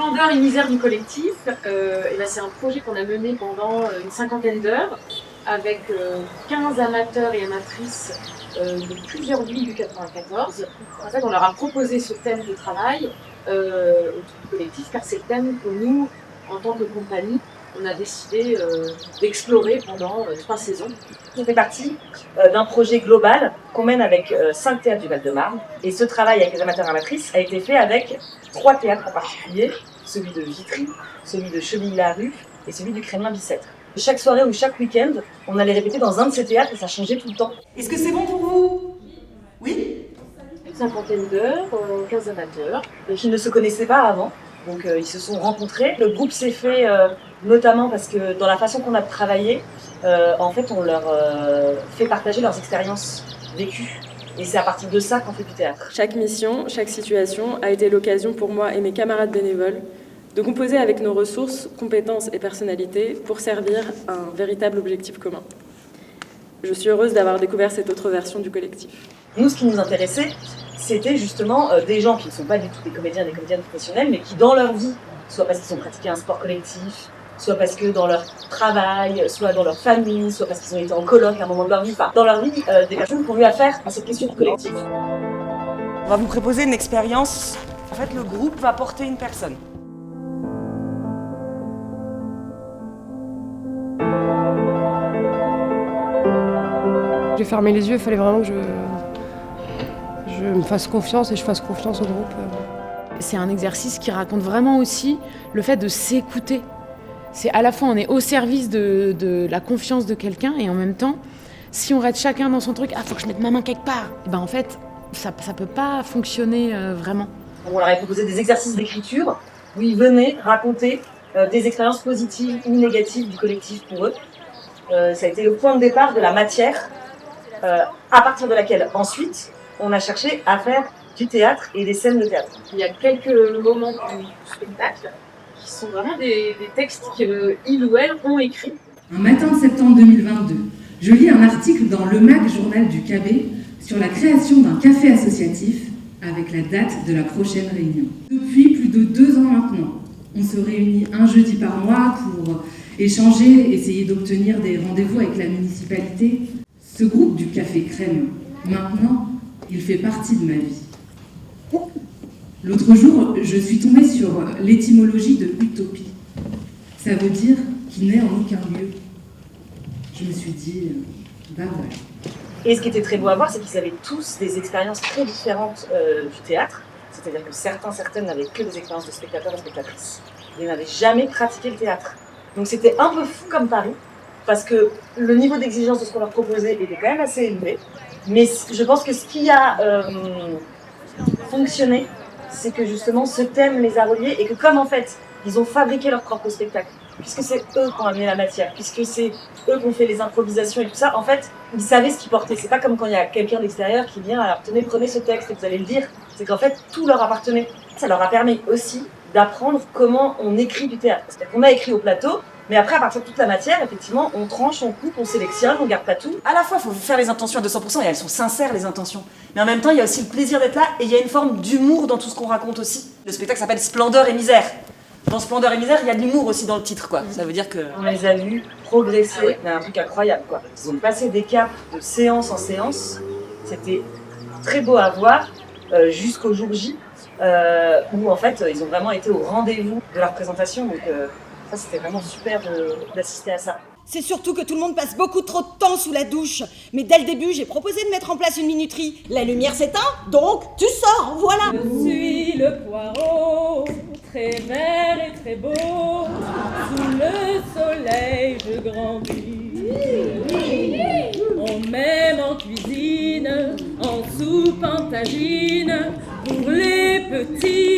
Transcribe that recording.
Splendeur et misère du collectif, c'est un projet qu'on a mené pendant une 50aine d'heures avec 15 amateurs et amatrices de plusieurs villes du 94. En fait, on leur a proposé ce thème de travail autour du collectif, car c'est le thème que nous, en tant que compagnie, on a décidé d'explorer pendant 3 saisons. On fait partie d'un projet global qu'on mène avec 5 théâtres du Val-de-Marne. Et ce travail avec les amateurs et amatrices a été fait avec 3 théâtres en particulier, celui de Vitry, celui de Cheville-la-Rue et celui du Kremlin-Bicêtre. Chaque soirée ou chaque week-end, on allait répéter dans un de ces théâtres et ça changeait tout le temps. Est-ce que c'est bon pour vous? Oui? Une 50aine d'heures, 15 amateurs. Qui ne se connaissaient pas avant, donc ils se sont rencontrés. Le groupe s'est fait notamment parce que dans la façon qu'on a travaillé, en fait on leur fait partager leurs expériences vécues. Et c'est à partir de ça qu'on fait du théâtre. Chaque mission, chaque situation a été l'occasion pour moi et mes camarades bénévoles de composer avec nos ressources, compétences et personnalités pour servir un véritable objectif commun. Je suis heureuse d'avoir découvert cette autre version du collectif. Nous, ce qui nous intéressait, c'était justement des gens qui ne sont pas du tout des comédiens et des comédiennes professionnels, mais qui dans leur vie, soit parce qu'ils ont pratiqué un sport collectif, soit parce que dans leur travail, soit dans leur famille, soit parce qu'ils ont été en colloque à un moment de leur vie, enfin, dans leur vie, des personnes qui ont eu affaire à cette question du collectif. On va vous proposer une expérience. En fait, le groupe va porter une personne. J'ai fermé les yeux, il fallait vraiment que je me fasse confiance et je fasse confiance au groupe. C'est un exercice qui raconte vraiment aussi le fait de s'écouter. C'est à la fois on est au service de la confiance de quelqu'un et en même temps, si on reste chacun dans son truc, faut que je mette ma main quelque part, et en fait, ça peut pas fonctionner vraiment. On leur avait proposé des exercices d'écriture où ils venaient raconter des expériences positives ou négatives du collectif pour eux. Ça a été le point de départ de la matière à partir de laquelle ensuite on a cherché à faire du théâtre et des scènes de théâtre. Il y a quelques moments du spectacle qui sont vraiment des textes qu'ils ou elles ont écrits. Un matin de septembre 2022, je lis un article dans Le Mag, journal du KB, sur la création d'un café associatif avec la date de la prochaine réunion. Depuis plus de 2 ans maintenant, on se réunit un jeudi par mois pour échanger, essayer d'obtenir des rendez-vous avec la municipalité. Ce groupe du Café Crème, maintenant, il fait partie de ma vie. L'autre jour, je suis tombée sur l'étymologie de utopie. Ça veut dire qui n'est en aucun lieu. Je me suis dit, voilà. Et ce qui était très beau à voir, c'est qu'ils avaient tous des expériences très différentes du théâtre. C'est-à-dire que certaines n'avaient que des expériences de spectateurs et spectatrices. Ils n'avaient jamais pratiqué le théâtre. Donc c'était un peu fou comme pari, parce que le niveau d'exigence de ce qu'on leur proposait était quand même assez élevé. Mais je pense que ce qui a fonctionné, c'est que justement ce thème les a reliés et que comme en fait, ils ont fabriqué leur propre spectacle, puisque c'est eux qui ont amené la matière, puisque c'est eux qui ont fait les improvisations et tout ça, en fait, ils savaient ce qu'ils portaient. C'est pas comme quand il y a quelqu'un d'extérieur qui vient, alors tenez, prenez ce texte et vous allez le dire. C'est qu'en fait, tout leur appartenait. Ça leur a permis aussi d'apprendre comment on écrit du théâtre. C'est-à-dire qu'on a écrit au plateau, mais après, à partir de toute la matière, effectivement, on tranche, on coupe, on sélectionne, on garde pas tout. À la fois, il faut faire les intentions à 200%, et elles sont sincères, les intentions. Mais en même temps, il y a aussi le plaisir d'être là, et il y a une forme d'humour dans tout ce qu'on raconte aussi. Le spectacle s'appelle Splendeur et misère. Dans Splendeur et misère, il y a de l'humour aussi dans le titre, quoi. Ça veut dire que... On les a vus progresser, mais un truc incroyable, quoi. Ils ont passé des caps de séance en séance. C'était très beau à voir, jusqu'au jour J, où en fait, ils ont vraiment été au rendez-vous de leur présentation. Donc, ça, c'était vraiment super d'assister à ça. C'est surtout que tout le monde passe beaucoup trop de temps sous la douche. Mais dès le début, j'ai proposé de mettre en place une minuterie. La lumière s'éteint, donc tu sors, voilà. Je suis le poireau, très vert et très beau. Sous le soleil, je grandis. On m'aime en cuisine, en soupe, en tagine. Pour les petits